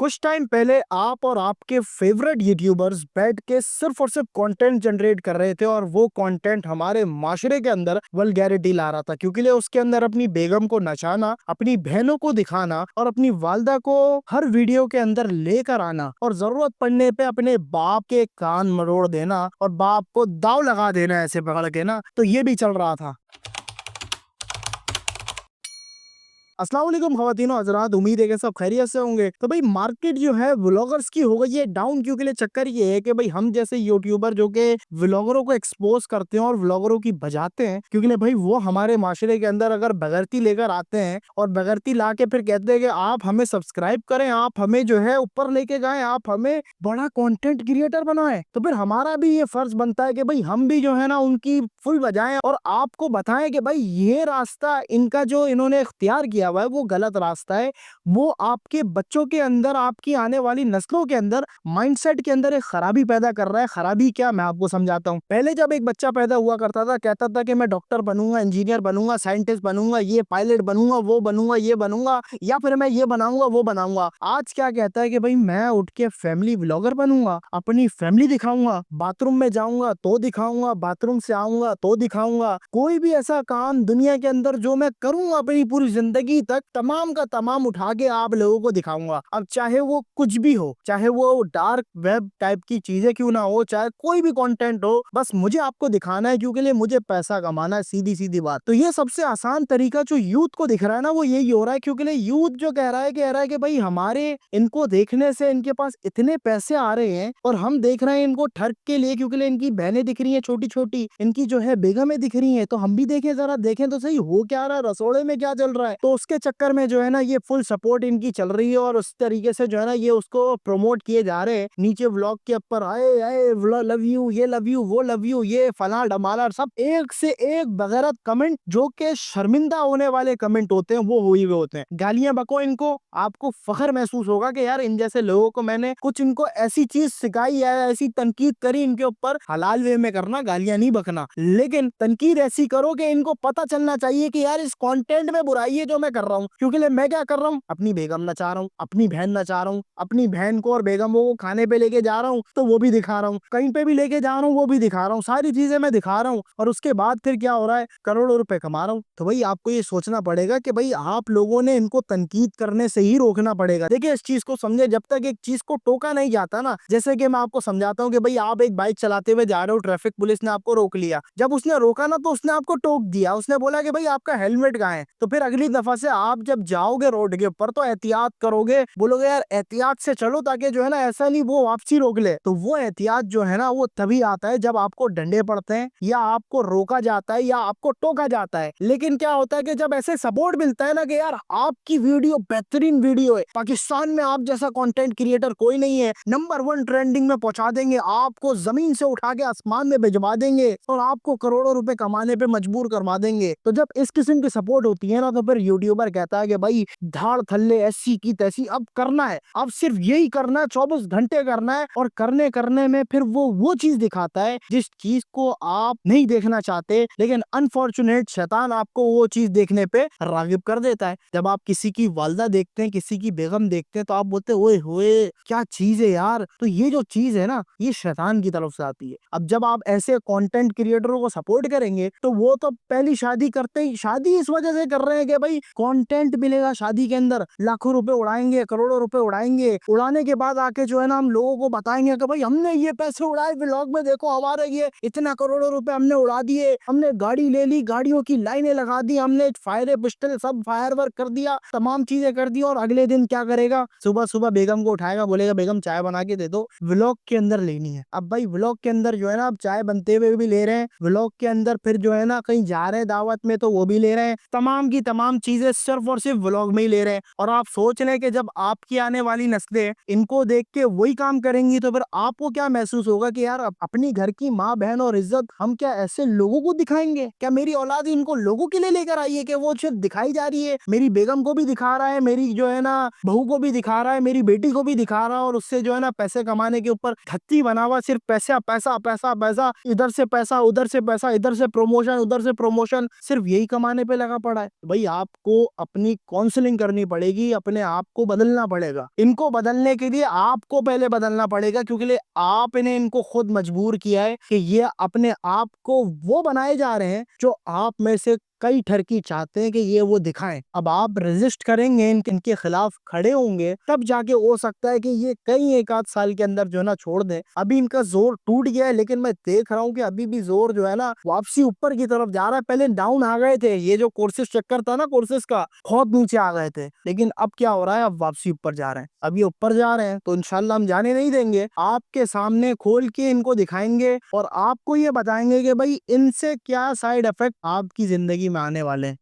कुछ टाइम पहले आप और आपके फेवरेट यूट्यूबर्स बैठ के सिर्फ और सिर्फ कंटेंट जनरेट कर रहे थे और वो कंटेंट हमारे माशरे के अंदर वल्गैरिटी ला रहा था, क्योंकि उसके अंदर अपनी बेगम को नचाना, अपनी बहनों को दिखाना और अपनी वालदा को हर वीडियो के अंदर लेकर आना और जरूरत पड़ने पे अपने बाप के कान मरोड़ देना और बाप को दाव लगा देना ऐसे पकड़ के ना, तो ये भी चल रहा था। अस्सलाम वालेकुम ख़वातीन और हज़रात, उम्मीद है कि सब खैरियत से होंगे। तो भाई मार्केट जो है व्लॉगर्स की हो गई है डाउन। क्यों के लिए? चक्कर ये है कि भाई हम जैसे यूट्यूबर जो कि व्लॉगरों को एक्सपोज करते हैं और व्लॉगरों की बजाते हैं, क्योंकि भाई वो हमारे माशरे के अंदर अगर बगैरती लेकर आते हैं और बगैरती ला के फिर कहते हैं कि आप हमें सब्सक्राइब करें, आप हमें जो है ऊपर लेके जाएं, आप हमें बड़ा कंटेंट क्रिएटर बनाएं, तो फिर हमारा भी ये फर्ज बनता है कि भाई हम भी जो है ना उनकी फुल बजाएं और आपको बताएं कि भाई ये रास्ता इनका जो इन्होंने इख्तियार किया हुआ है वो गलत रास्ता है। वो आपके बच्चों के अंदर, आपकी आने वाली नस्लों के अंदर, माइंडसेट के अंदर एक खराबी पैदा कर रहा है। खराबी क्या, मैं आपको समझाता हूँ। पहले जब एक बच्चा पैदा हुआ करता था, कहता था कि मैं डॉक्टर बनूंगा, इंजीनियर बनूंगा, साइंटिस्ट बनूंगा, ये पायलट बनूंगा, वो बनूंगा, ये बनूंगा, या फिर मैं ये बनाऊंगा, वो बनाऊंगा। आज क्या कहता है कि भाई मैं उठ के फैमिली व्लॉगर बनूंगा, अपनी फैमिली दिखाऊंगा, बाथरूम में जाऊंगा तो दिखाऊंगा, बाथरूम से आऊंगा तो दिखाऊंगा। कोई भी ऐसा काम दुनिया के अंदर जो मैं करूंगा अपनी पूरी जिंदगी तक, तमाम का तमाम उठा के आप लोगों को दिखाऊंगा। अब चाहे वो कुछ भी हो, चाहे वो डार्क वेब टाइप की चीजें क्यों ना हो, चाहे कोई भी कंटेंट हो, बस मुझे आपको दिखाना है, क्योंकि लिए मुझे पैसा कमाना है, सीधी सीधी बात। तो ये सबसे आसान तरीका जो यूथ को दिख रहा है ना, वो यही हो रहा है। क्योंकि यूथ जो कह रहा है कि भाई हमारे इनको देखने से इनके पास इतने पैसे आ रहे हैं और हम देख रहे हैं इनको ठग के लिए, क्योंकि इनकी बहनें दिख रही हैं छोटी छोटी, इनकी जो है बेगमें दिख रही हैं, तो हम भी देखें, जरा देखें तो सही हो क्या रहा है, रसोड़े में क्या चल रहा है। तो उसके चक्कर में जो है ना ये फुल सपोर्ट इनकी चल रही है और उस तरीके से जो है ना ये उसको प्रमोट किए जा रहे हैं। नीचे व्लॉग के ऊपर आए आए लव यू, ये लव यू, वो लव यू, ये फला डमाला, सब एक से एक बगैरत कमेंट जो के शर्मिंदा होने वाले कमेंट होते हैं वो हुए हुए होते हैं। गालियां बको इनको, आपको फख्र महसूस होगा कि यार इन जैसे लोगों को मैंने कुछ इनको ऐसी चीज सिखाई है, ऐसी तनकीद करी इनके ऊपर। हलाल वे में करना, गालियां नहीं बकना, लेकिन तनकीद ऐसी करो कि इनको पता चलना चाहिए कि यार इस कंटेंट में बुराई है जो मैं कर रहा हूँ। क्योंकि मैं क्या कर रहा हूँ, अपनी बेगम नचा रहा हूँ, अपनी बहन नचा रहा हूँ, अपनी बहन को और बेगमों को खाने पे लेके जा रहा हूँ तो वो भी दिखा रहा हूँ, कहीं पे भी लेके जा रहा हूँ वो भी दिखा रहा हूँ, सारी चीजें मैं दिखा रहा हूँ। और उसके बाद फिर क्या हो रहा है, करोड़ों रुपए कमा रहा हूँ। तो भाई आपको ये सोचना पड़ेगा कि भाई आप लोगों ने इनको तनकीद करने से ही रोकना पड़ेगा। देखिए इस चीज को समझे, जब तक एक चीज को टोका नहीं जाता ना, जैसे कि मैं आपको समझाता हूँ कि भाई आप एक बाइक चलाते हुए जा रहे हो, ट्रैफिक पुलिस ने आपको रोक लिया। जब उसने रोका ना तो उसने आपको टोक दिया, उसने बोला कि भाई आपका हेलमेट कहाँ है। तो फिर अगली दफा से आप जब जाओगे रोड के ऊपर तो एहतियात करोगे, बोलोगे यार एहतियात से चलो, ताकि जो है ना ऐसा नहीं वो वापसी रोक ले। तो वो एहतियात जो है ना वो तभी आता है जब आपको डंडे पड़ते हैं या आपको रोका जाता है या आपको टोका जाता है। लेकिन क्या होता है कि जब ऐसे सपोर्ट मिलता है ना कि यार आपकी वीडियो बेहतरीन वीडियो है, पाकिस्तान में आप जैसा कंटेंट क्रिएटर कोई नहीं है, नंबर 1 ट्रेंडिंग में पहुंचा देंगे, आपको जमीन से उठा के आसमान में भिजवा देंगे और आपको करोड़ों रुपए कमाने पे मजबूर करवा देंगे। तो जब इस किस्म की सपोर्ट होती है ना, तो फिर यूट्यूबर कहता है कि भाई धाड़ थल्ले ऐसी की तैसी, अब करना है, अब सिर्फ यही करना है, 24 घंटे करना है। और करने करने में फिर वो चीज दिखाता है जिस चीज को आप नहीं देखना चाहते, लेकिन अनफॉर्चुनेट शैतान आपको वो चीज देखने पे रागिब कर देता है। जब आप किसी की वालदा देखते हैं, किसी की बेगम देखते हैं, तो आप बोलते हैं ओए होए क्या चीज है यार। तो ये जो चीज है ना ये शैतान की तरफ से आती है। अब जब आप ऐसे कंटेंट क्रिएटरों को सपोर्ट करेंगे तो वो तो पहली शादी करते ही, शादी इस वजह से कर रहे हैं कि भाई कंटेंट मिलेगा, शादी के अंदर लाखों रुपए उड़ाएंगे, करोड़ों रुपए उड़ाएंगे, उड़ाने के बाद आके जो है ना हम लोगों को बताएंगे कि भाई हमने ये पैसे उड़ाए व्लॉग में, देखो हमारे ये इतना करोड़ों रुपए हमने उड़ा दिए, हमने गाड़ी ले ली, गाड़ियों की लाइनें लगा दी, हमने फायर पिस्टल सब फायर वर्क कर दिया, तमाम चीजें कर दी। और अगले दिन क्या करेगा, सुबह सुबह बेगम को उठाएगा, बोलेगा बेगम चाय बना के दे दो, व्लॉग के अंदर लेनी है। अब भाई व्लॉग के अंदर जो है ना आप चाय बनते हुए भी ले रहे हैं, व्लॉग के अंदर फिर जो है ना कहीं जा रहे हैं दावत में तो वो भी ले रहे हैं, तमाम की तमाम चीजें सिर्फ और सिर्फ व्लॉग में ही ले रहे हैं। और आप सोच रहे हैं कि जब आपकी आने वाली नस्लें इनको देख के वही काम करेंगी तो फिर आपको क्या महसूस होगा कि यार अपनी घर की माँ बहन और इज्जत हम क्या ऐसे लोगों को दिखाएंगे? क्या मेरी औलाद इनको लोगों के लिए लेकर आई है कि वो सिर्फ दिखाई जा रही है? मेरी बेगम को भी दिखा रहा है, मेरी जो है ना बहू को भी दिखा रहा है, मेरी बेटी को भी दिखा रहा है, और उससे जो है ना पैसे कमाने के ऊपर धत्ती बना हुआ, सिर्फ पैसा पैसा पैसा पैसा, इधर से पैसा उधर से पैसा, इधर से प्रमोशन उधर से प्रमोशन, सिर्फ यही कमाने पे लगा पड़ा है। भाई आपको اپنی کاؤنسلنگ کرنی پڑے گی، اپنے آپ کو بدلنا پڑے گا. ان کو بدلنے کے لیے آپ کو پہلے بدلنا پڑے گا، کیونکہ آپ نے ان کو خود مجبور کیا ہے کہ یہ اپنے آپ کو وہ بنائے جا رہے ہیں جو آپ میں سے کئی ٹھرکی چاہتے ہیں کہ یہ وہ دکھائیں. اب آپ ریزسٹ کریں گے، ان کے خلاف کھڑے ہوں گے، تب جا کے ہو سکتا ہے کہ یہ کئی ایک آدھ سال کے اندر جو ہے نا چھوڑ دیں. ابھی ان کا زور ٹوٹ گیا ہے، لیکن میں دیکھ رہا ہوں کہ ابھی بھی زور جو ہے نا واپسی اوپر کی طرف جا رہا ہے. پہلے ڈاؤن آ گئے تھے، یہ جو کورسز چکر تھا نا کورسز کا، بہت نیچے آ گئے تھے، لیکن اب کیا ہو رہا ہے، اب واپسی اوپر جا رہے ہیں. اب یہ اوپر جا رہے ہیں تو انشاءاللہ ہم جانے نہیں دیں گے. آپ کے سامنے کھول کے ان کو دکھائیں گے اور آپ کو یہ بتائیں گے کہ بھائی ان سے کیا سائیڈ افیکٹ آپ کی زندگی میں آنے والے ہیں.